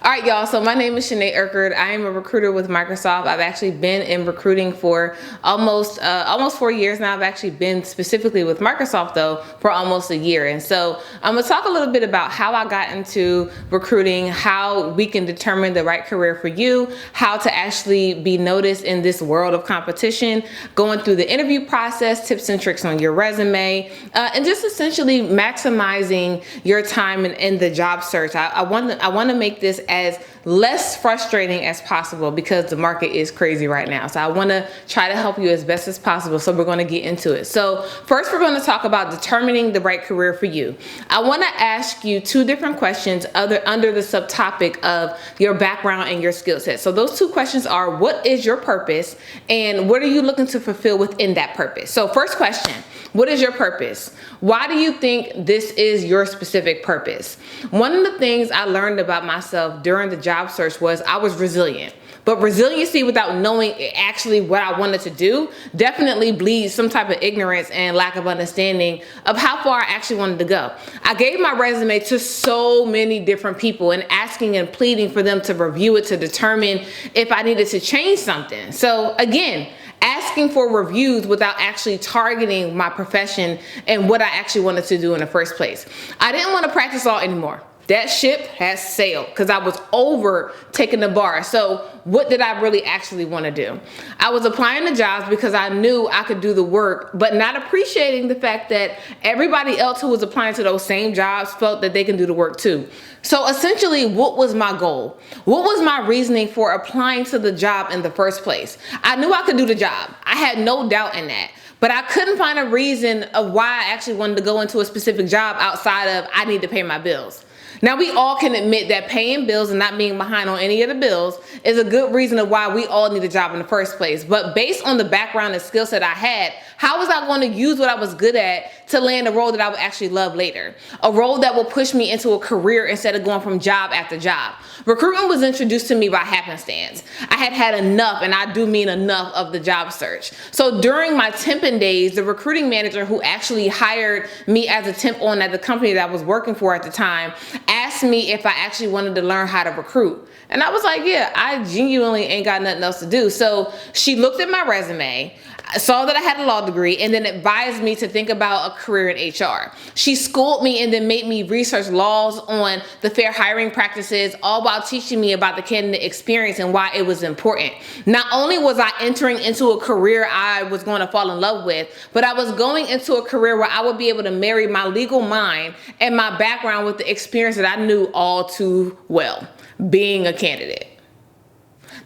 All right, y'all. So my name is Sinead Urquhart. I am a recruiter with Microsoft. I've actually been in recruiting for almost 4 years now. I've actually been specifically with Microsoft though for almost a year. And so I'm gonna talk a little bit about how I got into recruiting, how we can determine the right career for you, how to actually be noticed in this world of competition, going through the interview process, tips and tricks on your resume, and just essentially maximizing your time in the job search. I want to make this as less frustrating as possible because the market is crazy right now. So I want to try to help you as best as possible. So we're going to get into it. So first, we're going to talk about determining the right career for you. I want to ask you two different questions under the subtopic of your background and your skill set. So those two questions are, what is your purpose and what are you looking to fulfill within that purpose? So first question, what is your purpose? Why do you think this is your specific purpose? One of the things I learned about myself during the job search was I was resilient. But resiliency without knowing actually what I wanted to do definitely bleeds some type of ignorance and lack of understanding of how far I actually wanted to go. I gave my resume to so many different people and asking and pleading for them to review it to determine if I needed to change something. So again, asking for reviews without actually targeting my profession and what I actually wanted to do in the first place. I didn't want to practice law anymore. That ship has sailed because I was over taking the bar. So what did I really actually want to do? I was applying to jobs because I knew I could do the work, but not appreciating the fact that everybody else who was applying to those same jobs felt that they can do the work too. So essentially, what was my goal? What was my reasoning for applying to the job in the first place? I knew I could do the job. I had no doubt in that. But I couldn't find a reason of why I actually wanted to go into a specific job outside of I need to pay my bills. Now, we all can admit that paying bills and not being behind on any of the bills is a good reason of why we all need a job in the first place. But based on the background and skill set I had, how was I going to use what I was good at to land a role that I would actually love later? A role that will push me into a career instead of going from job after job. Recruitment was introduced to me by happenstance. I had enough, and I do mean enough, of the job search. So during my temping days, the recruiting manager who actually hired me as a temp on at the company that I was working for at the time asked me if I actually wanted to learn how to recruit. And I was like, yeah, I genuinely ain't got nothing else to do. So she looked at my resume, saw that I had a law degree, and then advised me to think about a career in HR. She schooled me and then made me research laws on the fair hiring practices, all while teaching me about the candidate experience and why it was important. Not only was I entering into a career I was going to fall in love with, but I was going into a career where I would be able to marry my legal mind and my background with the experience that I knew all too well, being a candidate.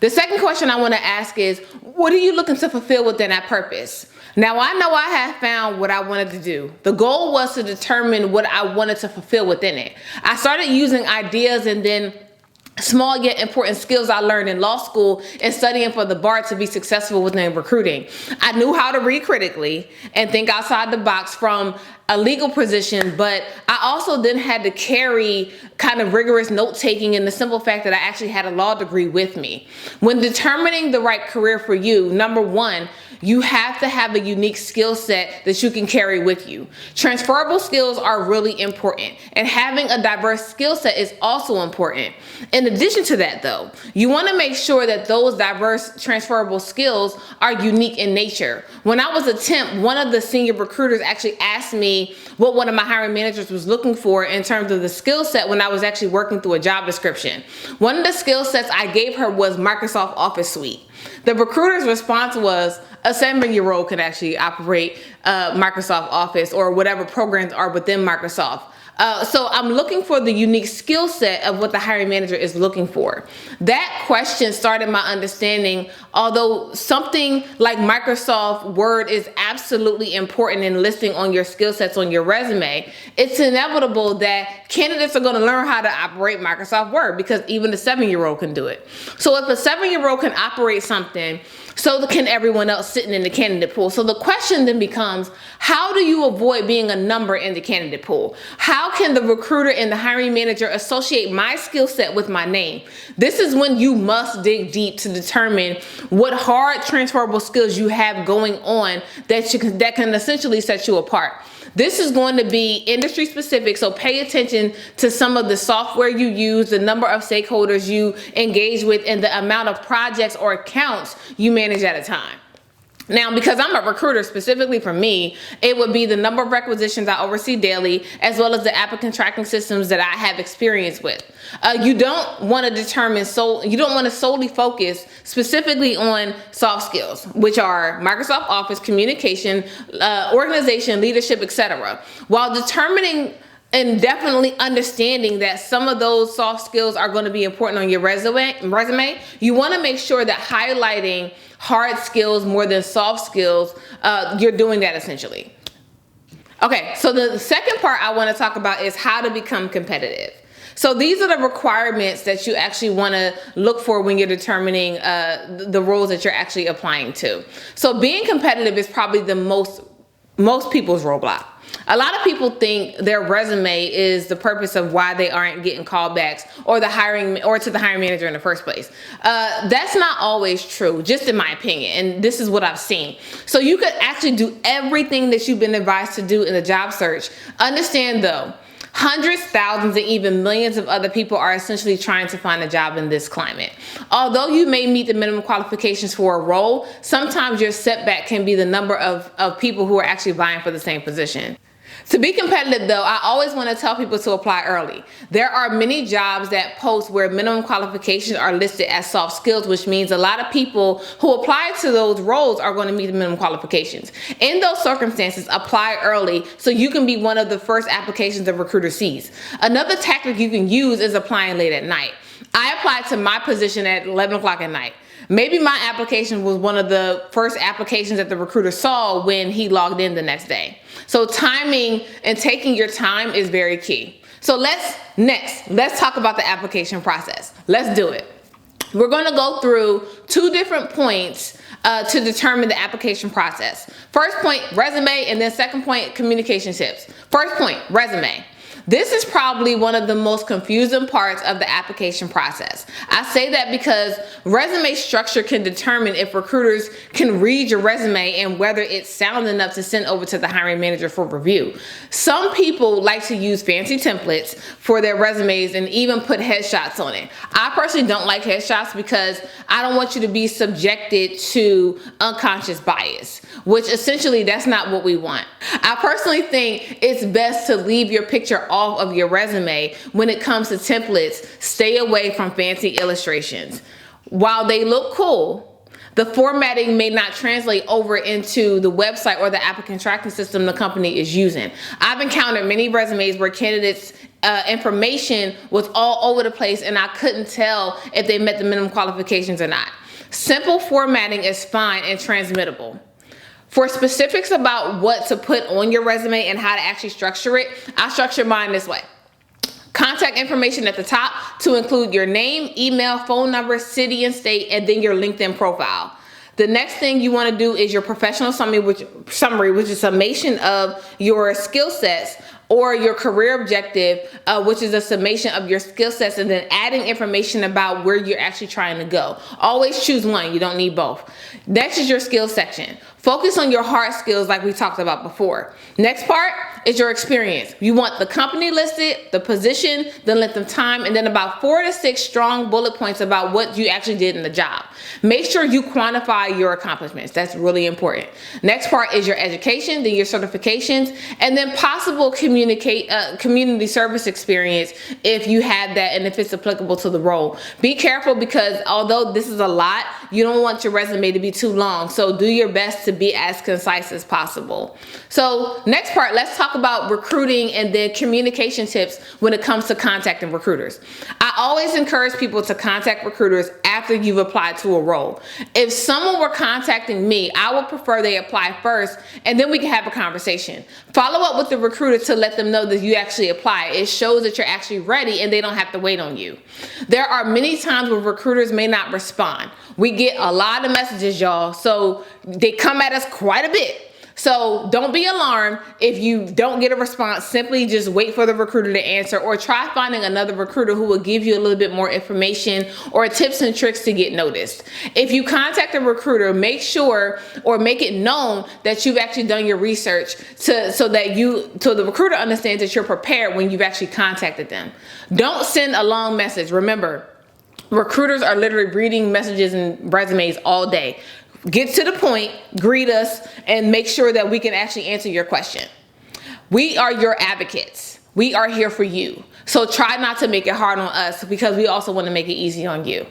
The second question I want to ask is, what are you looking to fulfill within that purpose? Now, I know I have found what I wanted to do. The goal was to determine what I wanted to fulfill within it. I started using ideas and then small yet important skills I learned in law school and studying for the bar to be successful within recruiting. I knew how to read critically and think outside the box from a legal position, but I also then had to carry kind of rigorous note-taking in the simple fact that I actually had a law degree with me. When determining the right career for you, number one, you have to have a unique skill set that you can carry with you. Transferable skills are really important, and having a diverse skill set is also important. In addition to that though, you want to make sure that those diverse transferable skills are unique in nature. When I was a temp, one of the senior recruiters actually asked me what one of my hiring managers was looking for in terms of the skill set when I was actually working through a job description. One of the skill sets I gave her was Microsoft Office Suite. The recruiter's response was, a 7-year-old can actually operate Microsoft Office or whatever programs are within Microsoft. So I'm looking for the unique skill set of what the hiring manager is looking for. That question started my understanding, although something like Microsoft Word is absolutely important in listing on your skill sets on your resume, it's inevitable that candidates are going to learn how to operate Microsoft Word because even a 7-year-old can do it. So if a 7-year-old can operate something, so can everyone else sitting in the candidate pool. So the question then becomes, how do you avoid being a number in the candidate pool? How can the recruiter and the hiring manager associate my skill set with my name? This is when you must dig deep to determine what hard transferable skills you have going on that can essentially set you apart. This is going to be industry specific, so pay attention to some of the software you use, the number of stakeholders you engage with, and the amount of projects or accounts you manage at a time. Now, because I'm a recruiter, specifically for me, it would be the number of requisitions I oversee daily, as well as the applicant tracking systems that I have experience with. You don't want to solely focus specifically on soft skills, which are Microsoft Office, communication, organization, leadership, etc. While determining and definitely understanding that some of those soft skills are going to be important on your resume, you want to make sure that highlighting hard skills more than soft skills, you're doing that essentially. Okay, so the second part I want to talk about is how to become competitive. So these are the requirements that you actually want to look for when you're determining the roles that you're actually applying to. So being competitive is probably the most people's roadblock. A lot of people think their resume is the purpose of why they aren't getting callbacks or to the hiring manager in the first place. That's not always true, just in my opinion, and this is what I've seen. So you could actually do everything that you've been advised to do in the job search. Understand though, hundreds, thousands, and even millions of other people are essentially trying to find a job in this climate. Although you may meet the minimum qualifications for a role, sometimes your setback can be the number of people who are actually vying for the same position. To be competitive though, I always want to tell people to apply early. There are many jobs that post where minimum qualifications are listed as soft skills, which means a lot of people who apply to those roles are going to meet the minimum qualifications. In those circumstances, apply early so you can be one of the first applications the recruiter sees. Another tactic you can use is applying late at night. I applied to my position at 11 o'clock at night. Maybe my application was one of the first applications that the recruiter saw when he logged in the next day. So timing and taking your time is very key. So let's talk about the application process. Let's do it. We're going to go through 2 different points to determine the application process. First point, resume, and then second point, communication tips. First point, resume. This is probably one of the most confusing parts of the application process. I say that because resume structure can determine if recruiters can read your resume and whether it's sound enough to send over to the hiring manager for review. Some people like to use fancy templates for their resumes and even put headshots on it. I personally don't like headshots because I don't want you to be subjected to unconscious bias, which essentially that's not what we want. I personally think it's best to leave your picture off of your resume when it comes to templates. Stay away from fancy illustrations. While they look cool, the formatting may not translate over into the website or the applicant tracking system the company is using. I've encountered many resumes where candidates' information was all over the place and I couldn't tell if they met the minimum qualifications or not. Simple formatting is fine and transmittable. For specifics about what to put on your resume and how to actually structure it, I structure mine this way. Contact information at the top to include your name, email, phone number, city and state, and then your LinkedIn profile. The next thing you want to do is your professional summary, which is a summation of your skill sets, or your career objective, which is a summation of your skill sets, and then adding information about where you're actually trying to go. Always choose one, you don't need both. Next is your skills section. Focus on your hard skills like we talked about before. Next part is your experience. You want the company listed, the position, the length of time, and then about 4 to 6 strong bullet points about what you actually did in the job. Make sure you quantify your accomplishments. That's really important. Next part is your education, then your certifications, and then possible community service experience if you have that and if it's applicable to the role. Be careful because although this is a lot, you don't want your resume to be too long. So do your best to be as concise as possible. So next part, let's talk about recruiting and then communication tips when it comes to contacting recruiters. I always encourage people to contact recruiters after you've applied to a role. If someone were contacting me, I would prefer they apply first and then we can have a conversation. Follow up with the recruiter to let them know that you actually apply. It shows that you're actually ready and they don't have to wait on you. There are many times where recruiters may not respond. We get a lot of messages, y'all, so they come at us quite a bit. So don't be alarmed if you don't get a response. Simply just wait for the recruiter to answer, or try finding another recruiter who will give you a little bit more information or tips and tricks to get noticed. If you contact a recruiter, make sure or make it known that you've actually done your research so the recruiter understands that you're prepared when you've actually contacted them. Don't send a long message. Remember, recruiters are literally reading messages and resumes all day. Get to the point, greet us, and make sure that we can actually answer your question. We are your advocates. We are here for you. So try not to make it hard on us, because we also want to make it easy on you.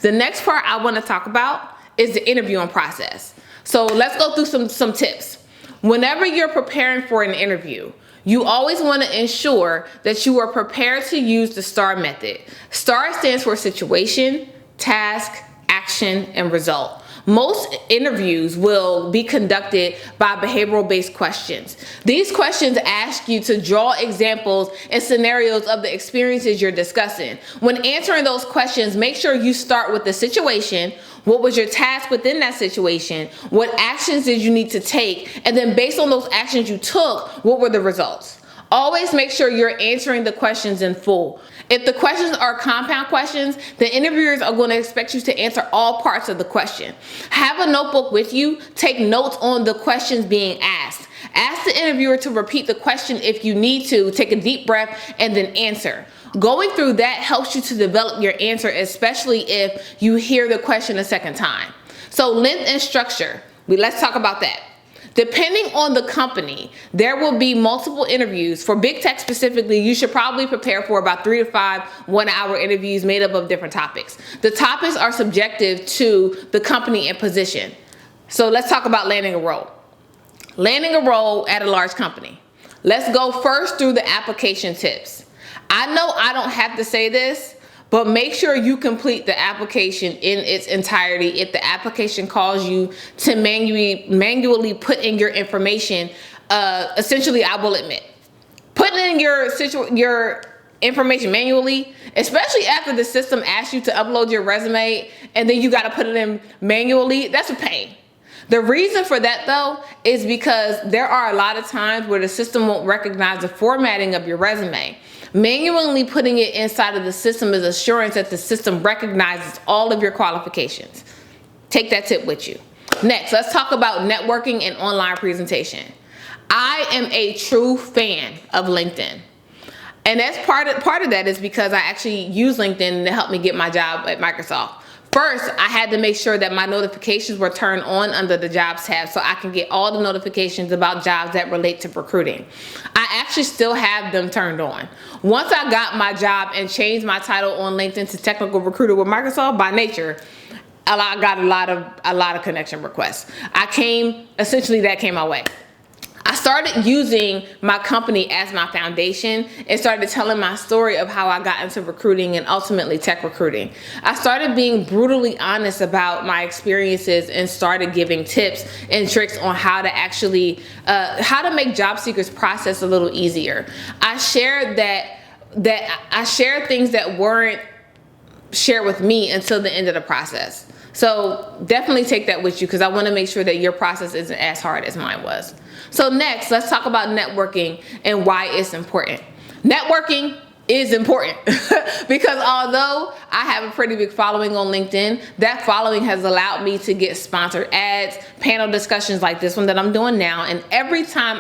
The next part I want to talk about is the interviewing process. So let's go through some tips. Whenever you're preparing for an interview, you always want to ensure that you are prepared to use the STAR method. STAR stands for situation, task, action, and result. Most interviews will be conducted by behavioral-based questions. These questions ask you to draw examples and scenarios of the experiences you're discussing. When answering those questions, make sure you start with the situation. What was your task within that situation? What actions did you need to take? And then based on those actions you took, what were the results? Always make sure you're answering the questions in full. If the questions are compound questions, the interviewers are going to expect you to answer all parts of the question. Have a notebook with you. Take notes on the questions being asked. Ask the interviewer to repeat the question if you need to. Take a deep breath and then answer. Going through that helps you to develop your answer, especially if you hear the question a second time. So length and structure. Let's talk about that. Depending on the company, there will be multiple interviews. For big tech specifically, you should probably prepare for about 3 to 5 one-hour interviews made up of different topics. The topics are subjective to the company and position. So let's talk about landing a role. Landing a role at a large company. Let's go first through the application tips. I know I don't have to say this, but make sure you complete the application in its entirety. If the application calls you to manually put in your information, essentially, I will admit, putting in your information manually, especially after the system asks you to upload your resume and then you got to put it in manually, that's a pain. The reason for that, though, is because there are a lot of times where the system won't recognize the formatting of your resume. Manually putting it inside of the system is assurance that the system recognizes all of your qualifications. Take that tip with you. Next, let's talk about networking and online presentation. I am a true fan of LinkedIn. And that's part of that is because I actually use LinkedIn to help me get my job at Microsoft. First, I had to make sure that my notifications were turned on under the jobs tab so I can get all the notifications about jobs that relate to recruiting. I actually still have them turned on. Once I got my job and changed my title on LinkedIn to technical recruiter with Microsoft, by nature, I got a lot of connection requests. That came my way. I started using my company as my foundation and started telling my story of how I got into recruiting and ultimately tech recruiting. I started being brutally honest about my experiences and started giving tips and tricks on how to actually, how to make job seekers' process a little easier. I shared I shared things that weren't shared with me until the end of the process. So definitely take that with you, because I want to make sure that your process isn't as hard as mine was. So next, let's talk about networking and why it's important. Networking is important because although I have a pretty big following on LinkedIn, that following has allowed me to get sponsored ads, panel discussions like this one that I'm doing now. And every time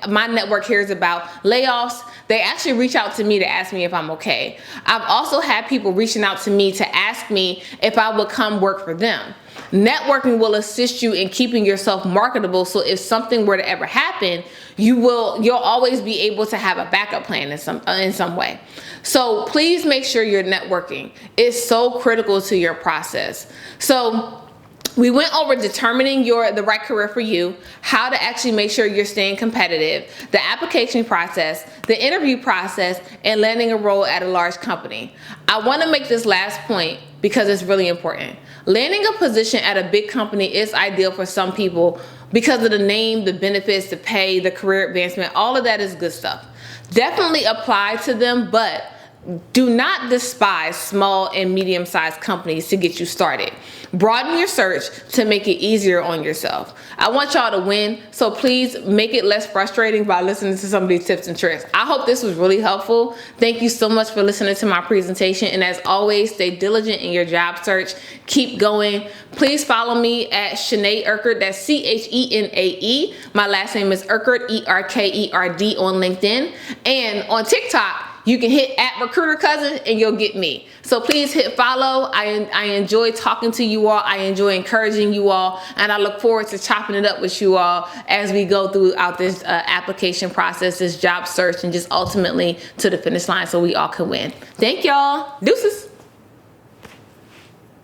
my network hears about layoffs, they actually reach out to me to ask me if I'm okay. I've also had people reaching out to me to ask me if I would come work for them. Networking will assist you in keeping yourself marketable, so if something were to ever happen, you'll always be able to have a backup plan in some way. So please make sure you're networking. It's so critical to your process. So we went over determining the right career for you, how to actually make sure you're staying competitive, the application process, the interview process, and landing a role at a large company. I want to make this last point because it's really important. Landing a position at a big company is ideal for some people because of the name, the benefits, the pay, the career advancement, all of that is good stuff. Definitely apply to them, but do not despise small and medium-sized companies to get you started. Broaden your search to make it easier on yourself. I want y'all to win, so please make it less frustrating by listening to some of these tips and tricks. I hope this was really helpful. Thank you so much for listening to my presentation, and as always, stay diligent in your job search. Keep going. Please follow me at Shanae Erkerd, that's Chenae. My last name is Erkerd, Erkerd on LinkedIn, and on TikTok, you can hit at RecruiterCousin and you'll get me. So please hit follow. I enjoy talking to you all. I enjoy encouraging you all. And I look forward to chopping it up with you all as we go throughout this application process, this job search, and just ultimately to the finish line so we all can win. Thank y'all. Deuces.